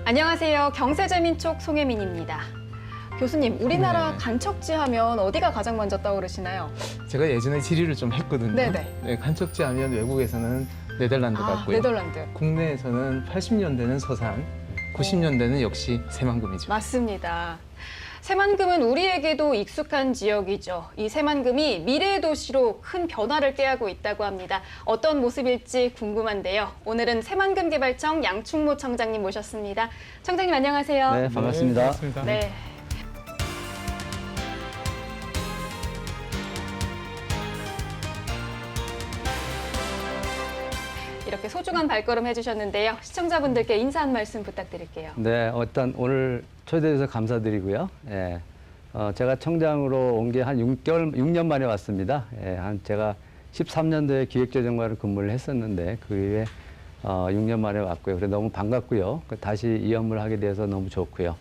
안녕하세요. 경세재민촉 송혜민입니다. 교수님, 우리나라 네. 간척지 하면 어디가 가장 먼저 떠오르시나요? 제가 예전에 질의를 좀 했거든요. 네네. 네, 간척지 하면 외국에서는 네덜란드 같고요. 네덜란드. 국내에서는 80년대는 서산, 90년대는 역시 새만금이죠. 맞습니다. 새만금은 우리에게도 익숙한 지역이죠. 이 새만금이 미래의 도시로 큰 변화를 꾀하고 있다고 합니다. 어떤 모습일지 궁금한데요. 오늘은 새만금개발청 양충모 청장님 모셨습니다. 청장님 안녕하세요. 네, 반갑습니다. 반갑습니다. 네. 이렇게 소중한 발걸음 해주셨는데요. 시청자분들께 인사 한 말씀 부탁드릴게요. 네, 일단 오늘 초대해 주셔서 감사드리고요. 예, 제가 청장으로 온 게 한 6년 만에 왔습니다. 예, 제가 13년도에 기획재정과를 근무를 했었는데 그 이후에 6년 만에 왔고요. 그래서 너무 반갑고요. 다시 이 업무를 하게 돼서 너무 좋고요.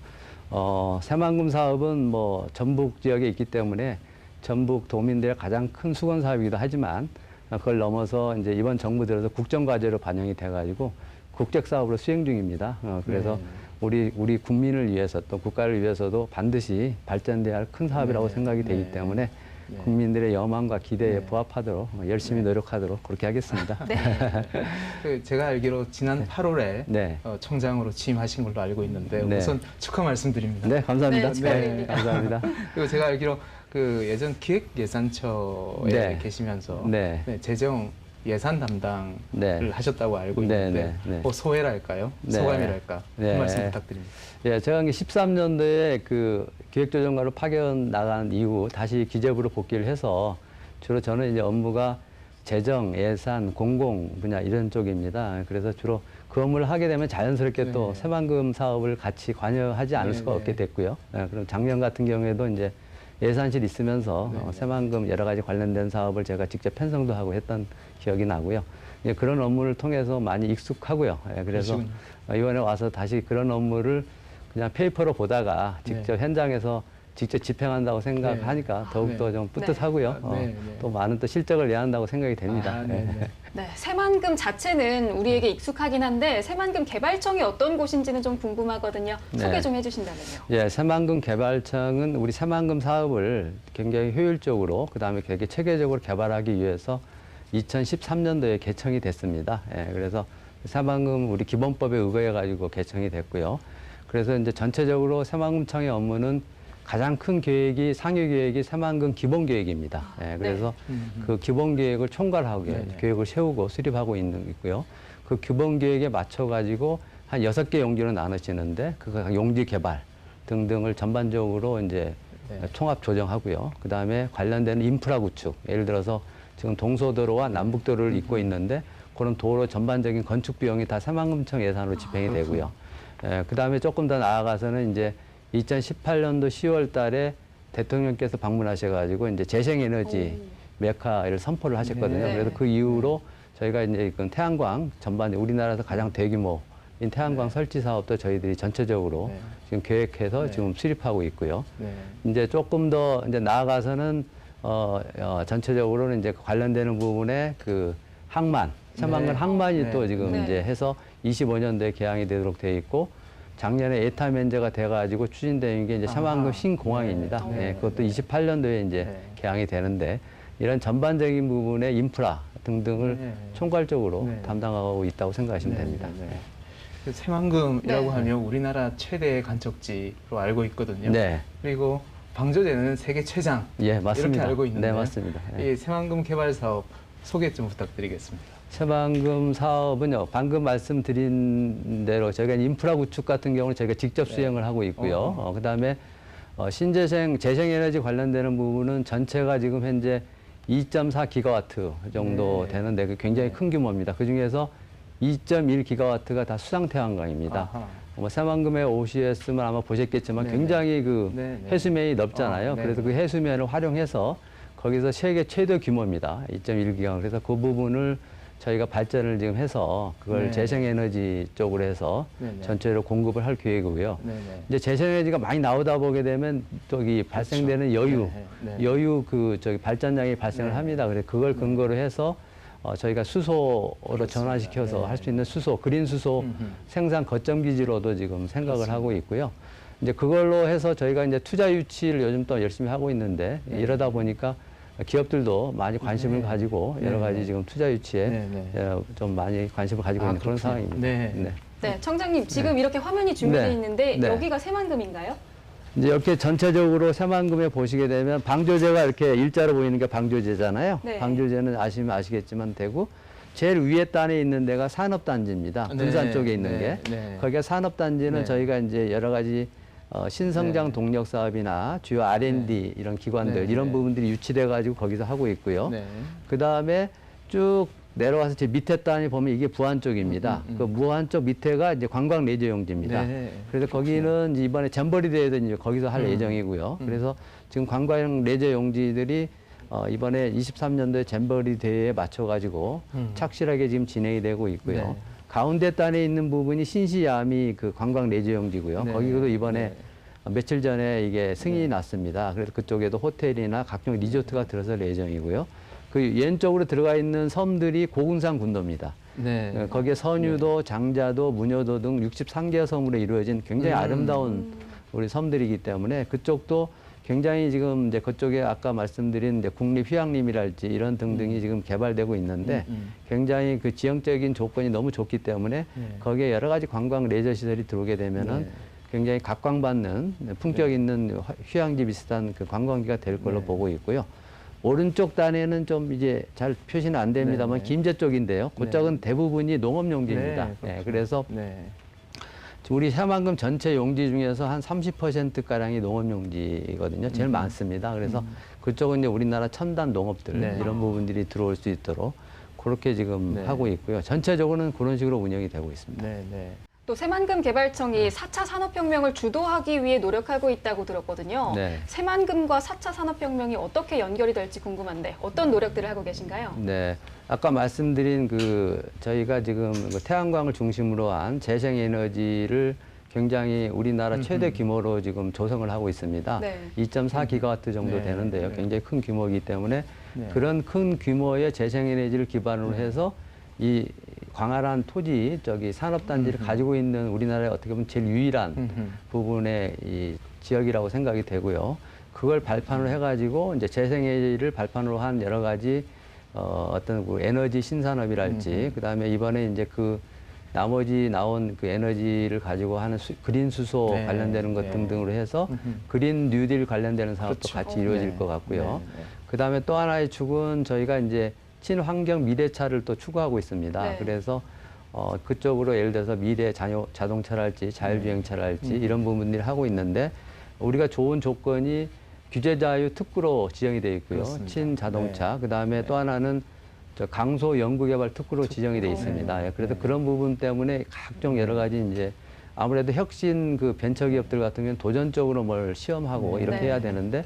새만금 사업은 뭐 전북 지역에 있기 때문에 전북 도민들의 가장 큰 수건 사업이기도 하지만 그걸 넘어서 이제 이번 정부 들어서 국정과제로 반영이 돼가지고 국책 사업으로 수행 중입니다. 그래서 우리 국민을 위해서 또 국가를 위해서도 반드시 발전돼야 할 큰 사업이라고 생각이 되기 때문에 국민들의 여망과 기대에 부합하도록 열심히 노력하도록 그렇게 하겠습니다. 제가 알기로 지난 8월에 네. 청장으로 취임하신 걸로 알고 있는데 네. 우선 축하 말씀드립니다. 네, 감사합니다. 네, 축하드립니다. 감사합니다. 그리고 제가 알기로 그 예전 기획예산처에 네. 계시면서 네. 재정 예산 담당을 네. 하셨다고 알고 네, 있는데 네. 뭐 소회랄까요? 네. 소감이랄까? 네. 한 말씀 부탁드립니다. 예, 제가 13년도에 그 기획조정과로 파견 나간 이후 다시 기재부로 복귀를 해서 주로 저는 이제 업무가 재정, 예산, 공공 분야 이런 쪽입니다. 그래서 주로 그 업무를 하게 되면 자연스럽게 또 새만금 사업을 같이 관여하지 않을 수가 없게 됐고요. 예, 그럼 작년 같은 경우에도 이제 예산실 있으면서 새만금 여러 가지 관련된 사업을 제가 직접 편성도 하고 했던 기억이 나고요. 예, 그런 업무를 통해서 많이 익숙하고요. 예, 그래서 이번에 와서 다시 그런 업무를 그냥 페이퍼로 보다가 직접 현장에서 직접 집행한다고 생각하니까 더욱더 좀 뿌듯하고요. 또 많은 또 실적을 내야 한다고 생각이 됩니다. 네, 새만금 자체는 우리에게 익숙하긴 한데 새만금 개발청이 어떤 곳인지는 좀 궁금하거든요. 소개 좀 해주신다면요. 예, 새만금 개발청은 우리 새만금 사업을 굉장히 효율적으로 그다음에 되게 체계적으로 개발하기 위해서 2013년도에 개청이 됐습니다. 예, 그래서 새만금 우리 기본법에 의거해 가지고 개청이 됐고요. 그래서 이제 전체적으로 새만금청의 업무는 가장 큰 계획이 상위 계획이 새만금 기본 계획입니다. 예, 그래서 그 기본 계획을 총괄하게 계획을 세우고 수립하고 있고요. 그 기본 계획에 맞춰 가지고 한 6개 용지로 나눠지는데 그 용지 개발 등등을 전반적으로 이제 통합 조정하고요. 그다음에 관련된 인프라 구축, 예를 들어서 지금 동서도로와 남북도로를 잇고 있는데 그런 도로 전반적인 건축 비용이 다 새만금청 예산으로 집행이 되고요. 예, 그다음에 조금 더 나아가서는 이제 2018년도 10월 달에 대통령께서 방문하셔가지고 이제 재생에너지 메카를 선포를 하셨거든요. 그래서 그 이후로 저희가 이제 그 태양광 전반 우리나라에서 가장 대규모인 태양광 설치 사업도 저희들이 전체적으로 지금 계획해서 지금 수립하고 있고요. 이제 조금 더 이제 나아가서는 전체적으로는 이제 관련되는 부분에 그 항만, 새만금 항만이 또 지금 이제 해서 25년도에 개항이 되도록 되어 있고 작년에 에타 면제가 돼가지고 추진되는 게 이제 새만금 신공항입니다. 그것도 28년도에 이제 개항이 되는데 이런 전반적인 부분의 인프라 등등을 총괄적으로 담당하고 있다고 생각하시면 됩니다. 그 새만금이라고 하면 우리나라 최대의 간척지로 알고 있거든요. 그리고 방조제는 세계 최장 맞습니다. 이렇게 알고 있는데 네, 맞습니다. 이 새만금 개발 사업 소개 좀 부탁드리겠습니다. 새만금 사업은요, 방금 말씀드린 대로 저희가 인프라 구축 같은 경우는 저희가 직접 수행을 하고 있고요. 그다음에 재생에너지 관련되는 부분은 전체가 지금 현재 2.4 기가와트 정도 되는데 굉장히 큰 규모입니다. 그 중에서 2.1 기가와트가 다 수상태양광입니다. 새만금에 오시했으면 아마 보셨겠지만 굉장히 그 해수면이 넓잖아요. 그래서 그 해수면을 활용해서 거기서 세계 최대 규모입니다. 2.1기가. 그래서 그 부분을 저희가 발전을 지금 해서 그걸 재생에너지 쪽으로 해서 전체로 공급을 할 계획이고요. 이제 재생에너지가 많이 나오다 보게 되면 저기 발생되는 여유 그 저기 발전량이 발생을 합니다. 그래서 그걸 근거로 해서 저희가 수소로 전환시켜서 할 수 있는 수소, 그린 수소 생산 거점 기지로도 지금 생각을 하고 있고요. 이제 그걸로 해서 저희가 이제 투자 유치를 요즘 또 열심히 하고 있는데 이러다 보니까 기업들도 많이 관심을 가지고 여러 가지 지금 투자 유치에 좀 많이 관심을 가지고 있는 그런 상황입니다. 네, 청장님 지금 이렇게 화면이 준비되어 있는데 여기가 새만금인가요? 이제 이렇게 전체적으로 새만금에 보시게 되면 방조제가 이렇게 일자로 보이는 게 방조제잖아요. 네. 방조제는 아시면 아시겠지만 되고 제일 위에 단에 있는 데가 산업단지입니다. 군산 쪽에 있는 게. 거기가 산업단지는 저희가 이제 여러 가지 신성장 동력 사업이나 주요 R&D 이런 기관들 이런 부분들이 유치돼 가지고 거기서 하고 있고요. 그 다음에 쭉 내려와서 제 밑에 단이 보면 이게 부안 쪽입니다. 그 부안 쪽 밑에가 이제 관광 레저 용지입니다. 그래서 거기는 이번에 잼버리 대회도 이제 거기서 할 예정이고요. 그래서 지금 관광 레저 용지들이 이번에 23년도에 잼버리 대회에 맞춰가지고 착실하게 지금 진행이 되고 있고요. 가운데 단에 있는 부분이 신시야미 그 관광 레저 용지고요. 거기도 이번에 며칠 전에 이게 승인이 났습니다. 그래서 그쪽에도 호텔이나 각종 리조트가 들어설 예정이고요. 그 왼쪽으로 들어가 있는 섬들이 고군산 군도입니다. 거기에 선유도, 장자도, 무녀도 등 63개 섬으로 이루어진 굉장히 아름다운 우리 섬들이기 때문에 그쪽도 굉장히 지금 이제 그쪽에 아까 말씀드린 이제 국립휴양림이랄지 이런 등등이 지금 개발되고 있는데 굉장히 그 지형적인 조건이 너무 좋기 때문에 거기에 여러 가지 관광 레저 시설이 들어오게 되면은 굉장히 각광받는 품격 있는 휴양지 비슷한 그 관광지가 될 걸로 보고 있고요. 오른쪽 단에는 좀 이제 잘 표시는 안 됩니다만 김제 쪽인데요. 그쪽은 대부분이 농업용지입니다. 그래서 우리 새만금 전체 용지 중에서 한 30%가량이 농업용지거든요. 제일 많습니다. 그래서 그쪽은 이제 우리나라 첨단 농업들 이런 부분들이 들어올 수 있도록 그렇게 지금 하고 있고요. 전체적으로는 그런 식으로 운영이 되고 있습니다. 또 새만금 개발청이 4차 산업혁명을 주도하기 위해 노력하고 있다고 들었거든요. 새만금과 4차 산업혁명이 어떻게 연결이 될지 궁금한데 어떤 노력들을 하고 계신가요? 네. 아까 말씀드린 저희가 지금 태양광을 중심으로 한 재생에너지를 굉장히 우리나라 최대 규모로 지금 조성을 하고 있습니다. 2.4기가와트 정도 되는데요. 굉장히 큰 규모이기 때문에 그런 큰 규모의 재생에너지를 기반으로 해서 이 광활한 토지 산업단지를 가지고 있는 우리나라의 어떻게 보면 제일 유일한 부분의 이 지역이라고 생각이 되고요. 그걸 발판으로 해가지고 이제 재생에너지를 발판으로 한 여러 가지 어떤 그 에너지 신산업이랄지 그다음에 이번에 이제 그 나머지 나온 그 에너지를 가지고 하는 그린 수소 관련되는 것 등등으로 해서 그린 뉴딜 관련되는 사업도 같이 이루어질 것 같고요. 그다음에 또 하나의 축은 저희가 이제 친환경 미래차를 또 추구하고 있습니다. 그래서 그쪽으로 예를 들어서 미래 자동차랄지 자율주행차랄지 이런 부분들을 하고 있는데 우리가 좋은 조건이 규제자유 특구로 지정이 되어 있고요. 친자동차. 그다음에 또 하나는 강소 연구개발 특구로 지정이 되어 있습니다. 그래서 그런 부분 때문에 각종 여러 가지 이제 아무래도 혁신 그 벤처기업들 같은 경우는 도전적으로 뭘 시험하고 이렇게 해야 되는데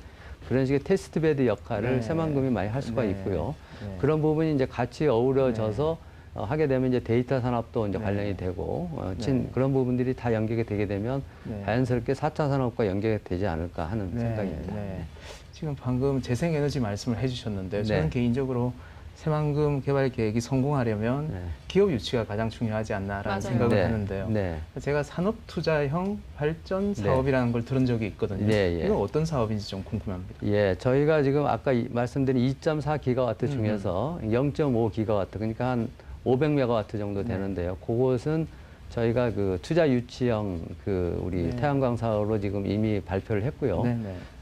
그런 식의 테스트베드 역할을 새만금이 많이 할 수가 있고요. 그런 부분이 이제 같이 어우러져서 하게 되면 이제 데이터 산업도 이제 관련이 되고 그런 부분들이 다 연계가 되게 되면 자연스럽게 4차 산업과 연계가 되지 않을까 하는 생각입니다. 지금 방금 재생에너지 말씀을 해주셨는데 저는 개인적으로 새만금 개발 계획이 성공하려면 기업 유치가 가장 중요하지 않나라는 생각을 하는데요. 제가 산업투자형 발전 사업이라는 걸 들은 적이 있거든요. 이건 어떤 사업인지 좀 궁금합니다. 저희가 지금 아까 말씀드린 2.4기가와트 중에서 0.5기가와트, 그러니까 한 500메가와트 정도 되는데요. 그곳은 저희가 그 투자 유치형 우리 태양광 사업으로 지금 이미 발표를 했고요.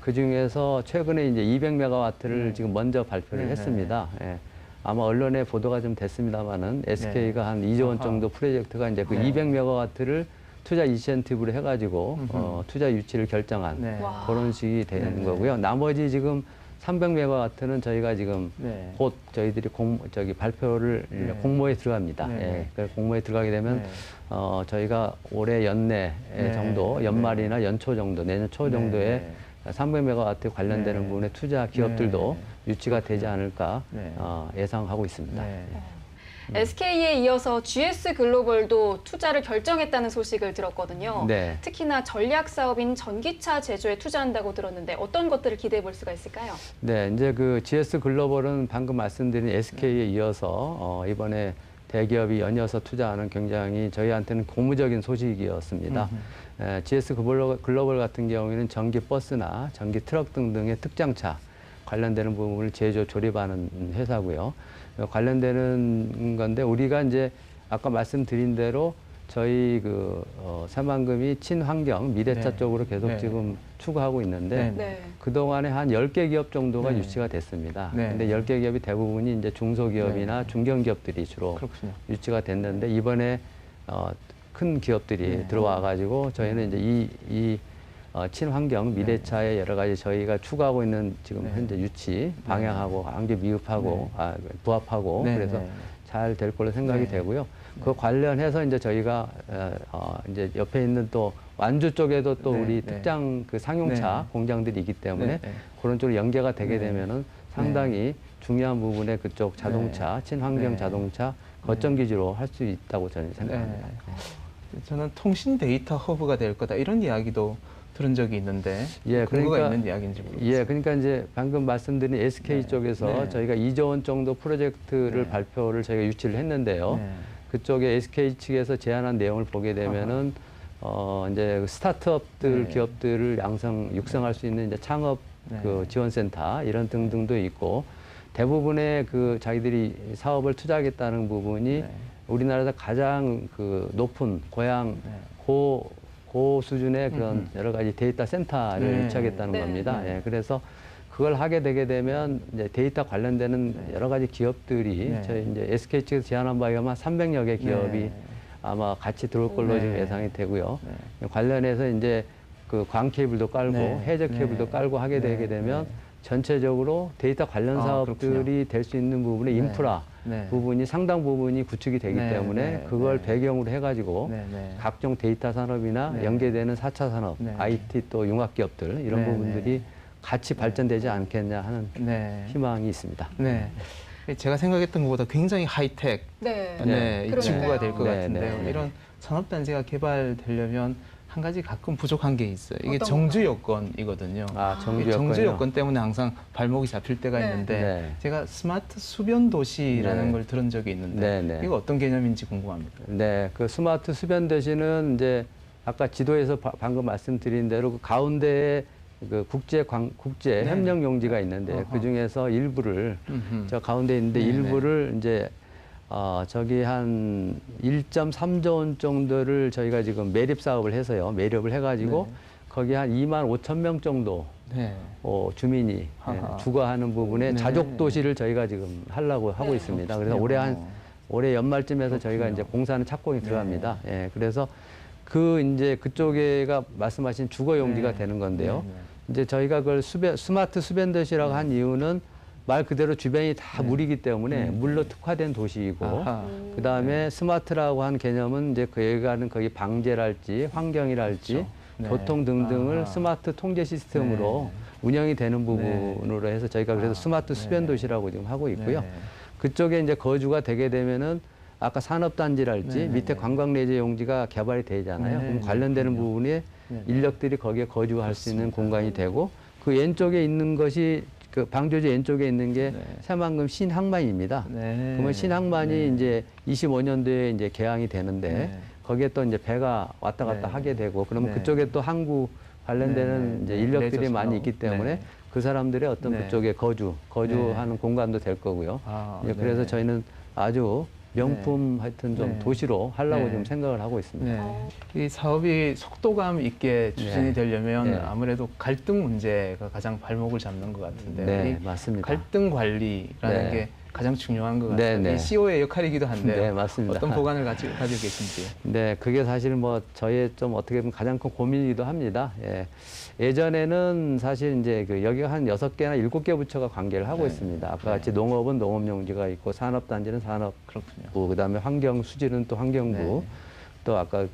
그 중에서 최근에 이제 200메가와트를 지금 먼저 발표를 했습니다. 아마 언론에 보도가 좀 됐습니다만은 SK가 한 2조 원 정도 프로젝트가 이제 그 200메가와트를 투자 인센티브를 해가지고 투자 유치를 결정한 그런 식이 되는 거고요. 나머지 지금 300메가와트는 저희가 지금 곧 저희들이 발표를 공모에 들어갑니다. 공모에 들어가게 되면 저희가 올해 연내 정도, 연말이나 연초 정도, 내년 초 정도에 300메가와트 관련되는 부분의 투자 기업들도 유치가 되지 않을까 예상하고 있습니다. SK에 이어서 GS 글로벌도 투자를 결정했다는 소식을 들었거든요. 네. 특히나 전략 사업인 전기차 제조에 투자한다고 들었는데 어떤 것들을 기대해 볼 수가 있을까요? 네, 이제 그 GS 글로벌은 방금 말씀드린 SK에 이어서 이번에 대기업이 연이어서 투자하는 굉장히 저희한테는 고무적인 소식이었습니다. GS 글로벌 같은 경우에는 전기 버스나 전기 트럭 등등의 특장차 관련되는 부분을 제조 조립하는 회사고요. 관련되는 건데 우리가 이제 아까 말씀드린 대로 저희 새만금이 친환경 미래차 네. 쪽으로 계속 네. 지금 추구하고 있는데 네. 그동안에 한 10개 기업 정도가 네. 유치가 됐습니다. 네. 근데 10개 기업이 대부분이 이제 중소기업이나 네. 중견기업들이 주로 그렇군요. 유치가 됐는데 이번에 큰 기업들이 네. 들어와 가지고 저희는 이제 이 친환경 미래차에 여러 가지 저희가 추구하고 있는 지금 네. 현재 유치 방향하고 안개 미흡하고 부합하고 네. 그래서 네. 잘 될 걸로 생각이 네. 되고요. 그 관련해서 이제 저희가 이제 옆에 있는 또 완주 쪽에도 또 네. 우리 네. 특장 그 상용차 네. 공장들이 있기 때문에 네. 그런 쪽으로 연계가 되게 네. 되면은 상당히 중요한 부분에 그쪽 자동차, 친환경 네. 자동차 거점 기지로 할 수 있다고 저는 생각합니다. 저는 통신 데이터 허브가 될 거다 이런 이야기도 들은 적이 있는데 예, 근거가 그러니까- 있는 이야기인지 모르겠어요. 예, 그러니까 이제 방금 말씀드린 SK 네. 쪽에서 네. 저희가 2조 원 정도 프로젝트를 네. 발표를 저희가 유치를 했는데요. 네. 그쪽에 SK 측에서 제안한 내용을 보게 되면은 이제 스타트업들 네. 기업들을 육성할 수 있는 이제 창업 네. 그 지원센터 이런 등등도 있고 대부분의 그 자기들이 사업을 투자하겠다는 부분이 네. 우리나라에서 가장 그 높은 고양 네. 고 수준의 그런 여러 가지 데이터 센터를 네. 유치하겠다는 네. 겁니다. 네. 예, 그래서 그걸 하게 되게 되면 이제 데이터 관련되는 여러 가지 기업들이 네. 저희 이제 SK 측에서 제안한 바에 의하면 300여 개 기업이 네. 아마 같이 들어올 걸로 네. 지금 예상이 되고요. 네. 관련해서 이제 그 광 케이블도 깔고 네. 해저 케이블도 네. 깔고 하게 네. 되게 되면 네. 전체적으로 데이터 관련 아, 사업들이 될 수 있는 부분의 네. 인프라 네. 부분이 상당 부분이 구축이 되기 네. 때문에 네. 그걸 네. 배경으로 해가지고 네. 네. 각종 데이터 산업이나 네. 연계되는 4차 산업, 네. IT 또 융합기업들 이런 네. 부분들이 네. 같이 발전되지 않겠냐 하는 네. 희망이 있습니다. 네. 제가 생각했던 것보다 굉장히 하이텍 네. 네, 그러니까요. 지구가 될 것 네, 같은데요. 네, 네. 이런 산업단지가 개발되려면 한 가지 가끔 부족한 게 있어요. 이게 어떤 정주 건가요? 요건이거든요. 정주 이게 정주 여건이요? 요건 때문에 항상 발목이 잡힐 때가 네. 있는데 네. 제가 스마트 수변 도시라는 네. 걸 들은 적이 있는데 네, 네. 이거 어떤 개념인지 궁금합니다. 네, 그 스마트 수변 대신은 이제 아까 지도에서 방금 말씀드린 대로 그 가운데에 그 국제 네. 협력 용지가 있는데 어허. 그 중에서 일부를 음흠. 저 가운데 있는데 네네. 일부를 이제 저기 한 1.3조 원 정도를 저희가 지금 매립 사업을 해서요. 매립을 해가지고 네. 거기 한 2만 5천 명 정도 네. 주민이 아하. 주거하는 부분에 네. 자족 도시를 저희가 지금 하려고 하고 네. 있습니다. 그래서 그렇군요. 올해 연말쯤에서 저희가 그렇군요. 이제 공사하는 착공이 네. 들어갑니다. 예, 그래서 이제 그쪽에가 말씀하신 주거 용지가 네. 되는 건데요. 네, 네. 이제 저희가 그걸 스마트 수변 도시라고 한 이유는 말 그대로 주변이 다 네. 물이기 때문에 네. 물로 특화된 도시이고 아하. 그 다음에 스마트라고 한 개념은 이제 여기가는 거기 방제랄지 환경이랄지 그렇죠. 네. 교통 등등을 아하. 스마트 통제 시스템으로 네. 운영이 되는 부분으로 해서 저희가 그래서 스마트 수변 네. 도시라고 지금 하고 있고요. 네. 그쪽에 이제 거주가 되게 되면은 아까 산업단지랄지 네, 밑에 네. 관광내재 용지가 개발이 되잖아요. 네, 그럼 네, 관련되는 그렇군요. 부분에 네. 인력들이 거기에 거주할 수 있는 그렇습니다. 공간이 되고 그 왼쪽에 있는 것이 그 방조제 왼쪽에 있는 게 네. 새만금 신항만입니다. 네. 그러면 신항만이 네. 이제 25년도에 이제 개항이 되는데 네. 거기에 또 이제 배가 왔다 갔다 네. 하게 되고 그러면 네. 그쪽에 또 항구 관련되는 네. 이제 네. 인력들이 레저스나 많이 있기 때문에 네. 그 사람들의 어떤 네. 그쪽에 거주하는 공간도 될 거고요. 아, 이제 네. 그래서 저희는 아주 명품 하여튼 좀 네. 도시로 하려고 네. 좀 생각을 하고 있습니다. 네. 이 사업이 속도감 있게 추진이 네. 되려면 네. 아무래도 갈등 문제가 가장 발목을 잡는 것 같은데요. 네, 이 맞습니다. 갈등 관리라는 네. 게 가장 중요한 것 네, 같아요. 네. 이 CEO의 역할이기도 한데요. 네, 맞습니다. 어떤 보관을 가지고 계신지. 네, 그게 사실 뭐 저의 좀 어떻게 보면 가장 큰 고민이기도 합니다. 예전에는 사실 이제 여기가 한 6개나 7개 부처가 관계를 하고 네. 있습니다. 아까 네. 같이 농업은 농업용지가 있고 산업단지는 산업부, 그렇군요. 그다음에 환경수지는 또 환경부, 네. 또 아까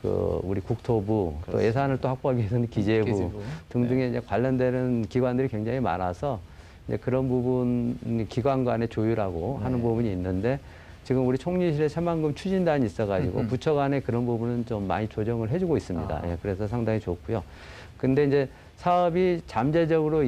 우리 국토부, 또 그렇습니다. 예산을 또 확보하기 위해서는 기재부 기재부. 등등의 이제 관련되는 기관들이 굉장히 많아서 이제 그런 부분 기관 간의 조율하고 네. 하는 부분이 있는데 지금 우리 총리실에 새만금 추진단이 있어가지고 부처 간에 그런 부분은 좀 많이 조정을 해주고 있습니다. 예, 그래서 상당히 좋고요. 근데 이제 사업이 잠재적으로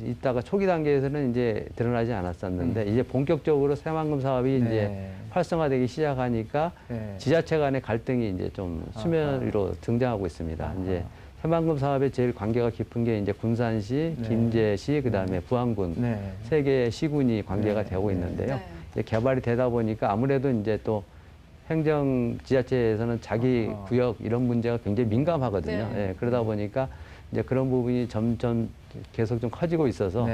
있다가 초기 단계에서는 이제 드러나지 않았었는데 이제 본격적으로 새만금 사업이 이제 활성화되기 시작하니까 지자체 간의 갈등이 이제 좀 수면 위로 등장하고 있습니다. 이제 새만금 사업에 제일 관계가 깊은 게 이제 군산시, 김제시, 그다음에 부안군 세 개의 시군이 관계가 되고 있는데요. 이제 개발이 되다 보니까 아무래도 이제 또 행정 지자체에서는 자기 구역 이런 문제가 굉장히 민감하거든요. 예, 그러다 보니까 이제 그런 부분이 점점 계속 좀 커지고 있어서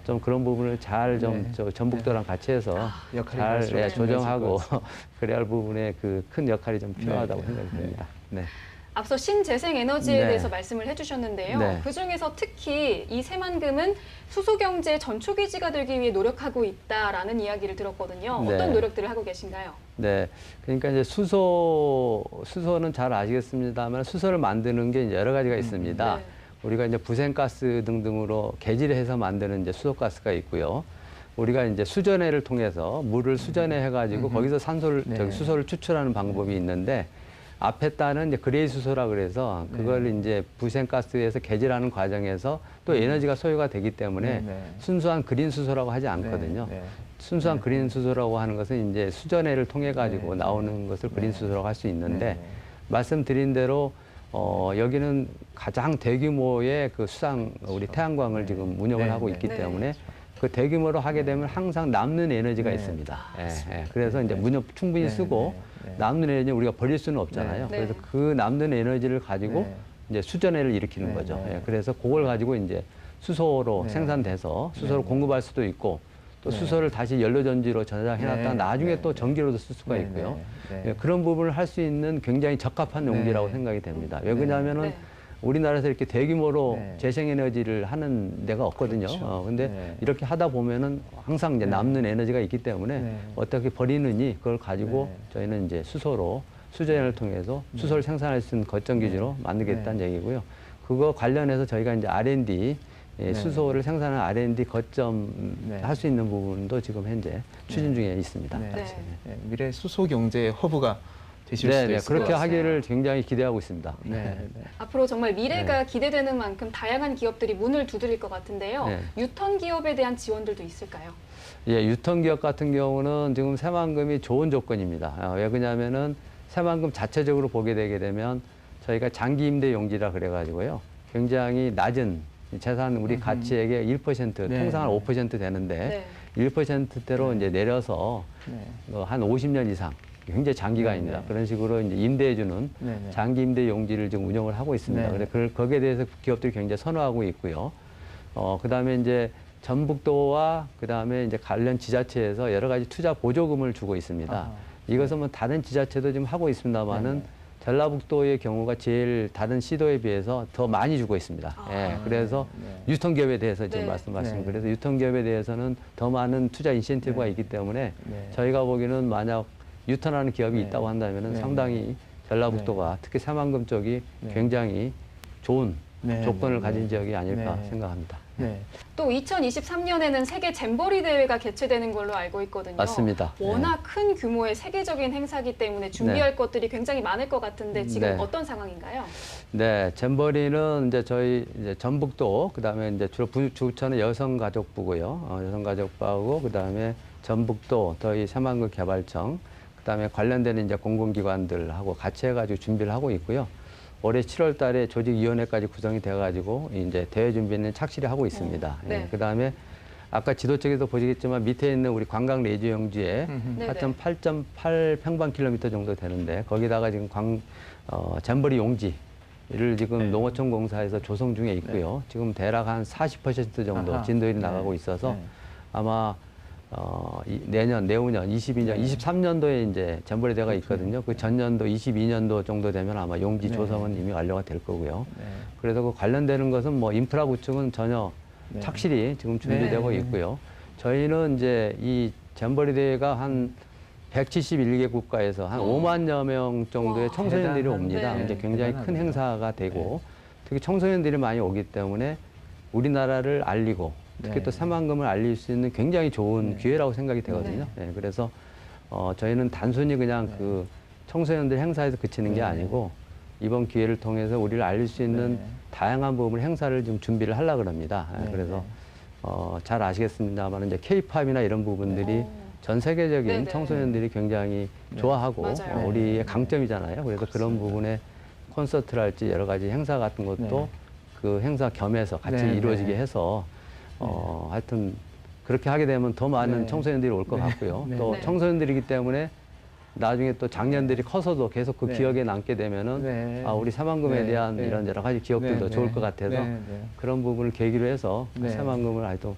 좀 그런 부분을 잘 좀 전북도랑 같이 해서 잘 조정하고 그래야 할 부분에 그 큰 역할이 좀 필요하다고 생각이 듭니다. 네. 앞서 신재생에너지에 대해서 말씀을 해주셨는데요. 그중에서 특히 이 새만금은 수소경제 전초기지가 되기 위해 노력하고 있다라는 이야기를 들었거든요. 어떤 노력들을 하고 계신가요? 네, 그러니까 이제 수소는 잘 아시겠습니다만 수소를 만드는 게 이제 여러 가지가 있습니다. 우리가 이제 부생가스 등등으로 개질해서 만드는 이제 수소가스가 있고요. 우리가 이제 수전해를 통해서 물을 수전해 해가지고 거기서 수소를 추출하는 방법이 있는데 앞에 따는 이제 그레이 수소라 그래서 그걸 이제 부생가스에서 개질하는 과정에서 또 에너지가 소요가 되기 때문에 순수한 그린 수소라고 하지 않거든요. 순수한 그린 수소라고 하는 것은 이제 수전해를 통해 가지고 나오는 것을 그린 수소라고 할 수 있는데 말씀드린 대로 여기는 가장 대규모의 그 우리 태양광을 지금 운영을 하고 있기 때문에 그 대규모로 하게 되면 항상 남는 에너지가 있습니다. 그래서 이제 충분히 쓰고 남는 에너지는 우리가 버릴 수는 없잖아요. 그래서 그 남는 에너지를 가지고 이제 수전해를 일으키는 거죠. 그래서 그걸 가지고 이제 수소로 생산돼서 수소를 공급할 수도 있고 또 수소를 다시 연료전지로 저장해놨다가 나중에 또 전기로도 쓸 수가 있고요. 그런 부분을 할 수 있는 굉장히 적합한 용지라고 생각이 됩니다. 왜 그러냐면은 우리나라에서 이렇게 대규모로 재생에너지를 하는 데가 없거든요. 근데 이렇게 하다 보면은 항상 이제 남는 에너지가 있기 때문에 어떻게 버리느니 그걸 가지고 저희는 이제 수전을 통해서 수소를 생산할 수 있는 거점 기지로 만들겠다는 얘기고요. 그거 관련해서 저희가 이제 R&D 수소를 생산하는 R&D 거점 할 수 있는 부분도 지금 현재 추진 중에 있습니다. 미래 수소 경제의 허브가 되실 수도 있을 그렇게 것 하기를 굉장히 기대하고 있습니다. 앞으로 정말 미래가 기대되는 만큼 다양한 기업들이 문을 두드릴 것 같은데요. 유턴 기업에 대한 지원들도 있을까요? 유턴 기업 같은 경우는 지금 새만금이 좋은 조건입니다. 왜 그러냐면은 새만금 자체적으로 보게 되게 되면 저희가 장기 임대 용지라 그래가지고요. 굉장히 낮은 재산 우리 가치액의 1% 통상 한 5% 되는데 1%대로 이제 내려서 한 50년 이상 굉장히 장기간입니다. 그런 식으로 이제 임대해주는 장기 임대 용지를 지금 운영을 하고 있습니다. 그래서 거기에 대해서 기업들이 굉장히 선호하고 있고요. 그다음에 이제 전북도와 그다음에 이제 관련 지자체에서 여러 가지 투자 보조금을 주고 있습니다. 이것은 뭐 다른 지자체도 지금 하고 있습니다만은 전라북도의 경우가 제일 다른 시도에 비해서 더 많이 주고 있습니다. 그래서 유통기업에 대해서 지금 말씀하신 그래서 유통기업에 대해서는 더 많은 투자 인센티브가 있기 때문에 저희가 보기에는 만약 유턴하는 기업이 있다고 한다면 상당히 전라북도가 특히 새만금 쪽이 굉장히 좋은 조건을 가진 지역이 아닐까 생각합니다. 또 2023년에는 세계 잼버리 대회가 개최되는 걸로 알고 있거든요. 맞습니다. 워낙 큰 규모의 세계적인 행사이기 때문에 준비할 것들이 굉장히 많을 것 같은데 지금 어떤 상황인가요? 잼버리는 이제 저희 전북도 그다음에 이제 주로 주처는 여성가족부고요. 여성가족부하고 그다음에 전북도 저희 새만금 개발청 그다음에 관련되는 이제 공공기관들하고 같이 해가지고 준비를 하고 있고요. 올해 7월 달에 조직위원회까지 구성이 돼가지고 이제 대회 준비는 착실히 하고 있습니다. 그다음에 아까 지도 쪽에도 보시겠지만 밑에 있는 우리 관광 레저 용지에 8.8 평방킬로미터 정도 되는데 거기다가 지금 잼버리 용지를 지금 농어촌 공사에서 조성 중에 있고요. 지금 대략 한 40% 정도 진도율이 나가고 있어서 아마 내후년 22년, 23년도에 이제 잼버리 대회가 있거든요. 그 전년도 22년도 정도 되면 아마 용지 조성은 이미 완료가 될 거고요. 그래서 그 관련되는 것은 뭐 인프라 구축은 전혀 착실히 지금 준비되고 있고요. 저희는 이제 이 잼버리 대회가 한 171개 국가에서 한 5만여 명 정도의 청소년들이 옵니다. 이제 굉장히 큰 행사가 되고 특히 청소년들이 많이 오기 때문에 우리나라를 알리고 특히 또 새만금을 알릴 수 있는 굉장히 좋은 기회라고 생각이 되거든요. 그래서 저희는 단순히 그냥 그 청소년들 행사에서 그치는 게 아니고 이번 기회를 통해서 우리를 알릴 수 있는 다양한 부분을 행사를 좀 준비를 하려고 합니다. 그래서 잘 아시겠습니다만 이제 K-팝이나 이런 부분들이 전 세계적인 네네. 청소년들이 굉장히 좋아하고 맞아요. 우리의 강점이잖아요. 그래서 그런 부분에 콘서트랄지 여러 가지 행사 같은 것도 그 행사 겸해서 같이 이루어지게 해서 하여튼 그렇게 하게 되면 더 많은 청소년들이 올 것 같고요. 또 청소년들이기 때문에 나중에 또 장년들이 커서도 계속 그 기억에 남게 되면은 우리 새만금에 대한 이런 여러 가지 기억들도 좋을 것 같아서 그런 부분을 계기로 해서 새만금을 아직도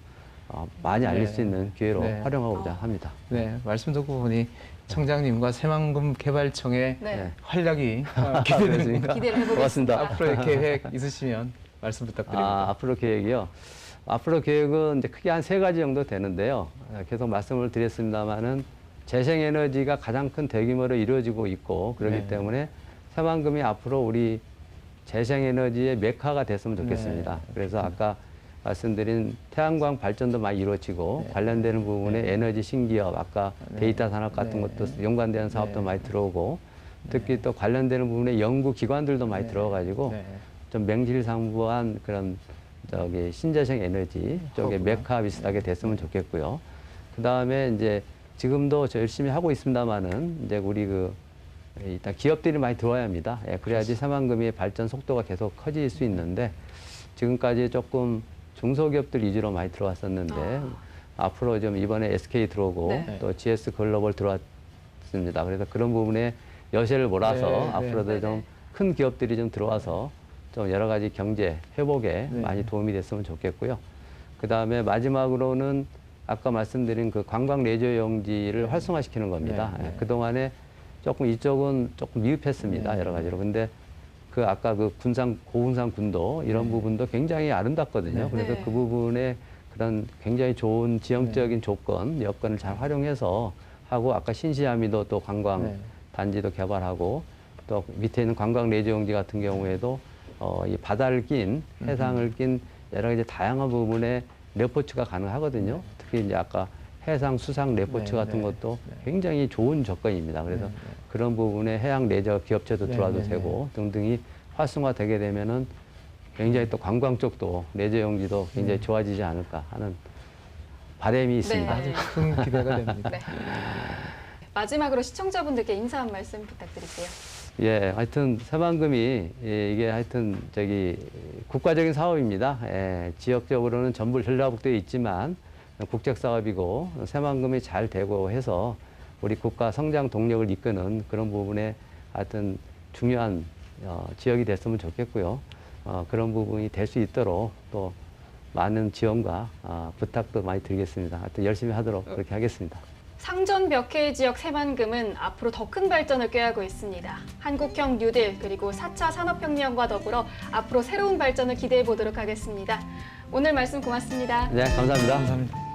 많이 알릴 수 있는 기회로 활용하고자 합니다. 네, 말씀 듣고 보니 청장님과 새만금 개발청의 활약이 기대됩니다. 기대를 해보겠습니다. 고맙습니다. 앞으로의 계획 있으시면 말씀 부탁드립니다. 앞으로 계획이요. 앞으로 계획은 이제 크게 한 3가지 정도 되는데요. 계속 말씀을 드렸습니다만은 재생에너지가 가장 큰 대규모로 이루어지고 있고 그렇기 때문에 새만금이 앞으로 우리 재생에너지의 메카가 됐으면 좋겠습니다. 그래서 아까 말씀드린 태양광 발전도 많이 이루어지고 관련되는 부분에 에너지 신기업, 아까 데이터 산업 같은 것도 연관되는 사업도 많이 들어오고 특히 또 관련되는 부분에 연구 기관들도 많이 들어가지고 좀 명실상부한 그런 신재생 에너지 쪽에 메카 비슷하게 됐으면 좋겠고요. 그 다음에 이제 지금도 저 열심히 하고 있습니다만은 이제 우리 일단 기업들이 많이 들어와야 합니다. 그래야지 새만금의 발전 속도가 계속 커질 수 있는데 지금까지 조금 중소기업들 위주로 많이 들어왔었는데 앞으로 좀 이번에 SK 들어오고 또 GS 글로벌 들어왔습니다. 그래서 그런 부분에 여세를 몰아서 앞으로도 좀 큰 기업들이 좀 들어와서 좀 여러 가지 경제 회복에 많이 도움이 됐으면 좋겠고요. 그 다음에 마지막으로는 아까 말씀드린 그 관광 레저 용지를 활성화시키는 겁니다. 그동안에 이쪽은 조금 미흡했습니다. 여러 가지로. 근데 아까 고군산 군도 이런 부분도 굉장히 아름답거든요. 그래서 그 부분에 그런 굉장히 좋은 지형적인 여건을 잘 활용해서 하고 아까 신시아미도 또 관광 단지도 개발하고 또 밑에 있는 관광 레저 용지 같은 경우에도 이 바다를 낀 해상을 낀 여러 가지 다양한 부분에 레포츠가 가능하거든요. 특히 이제 아까 해상 수상 레포츠 같은 것도 굉장히 좋은 조건입니다. 그래서 그런 부분에 해양 레저 기업체도 들어와도 되고 등등이 활성화되게 되면은 굉장히 또 관광 쪽도 레저 용지도 굉장히 좋아지지 않을까 하는 바람이 있습니다. 아주 큰 기대가 됩니다. 마지막으로 시청자분들께 인사 한 말씀 부탁드릴게요. 하여튼 새만금이 이게 하여튼 국가적인 사업입니다. 지역적으로는 전부 전라북도에 있지만 국책 사업이고 새만금이 잘 되고 해서 우리 국가 성장 동력을 이끄는 그런 부분에 하여튼 중요한 지역이 됐으면 좋겠고요. 그런 부분이 될 수 있도록 또 많은 지원과 부탁도 많이 드리겠습니다. 하여튼 열심히 하도록 그렇게 하겠습니다. 상전 벽해 지역 새만금은 앞으로 더 큰 발전을 꾀하고 있습니다. 한국형 뉴딜 그리고 4차 산업혁명과 더불어 앞으로 새로운 발전을 기대해 보도록 하겠습니다. 오늘 말씀 고맙습니다. 네, 감사합니다. 감사합니다.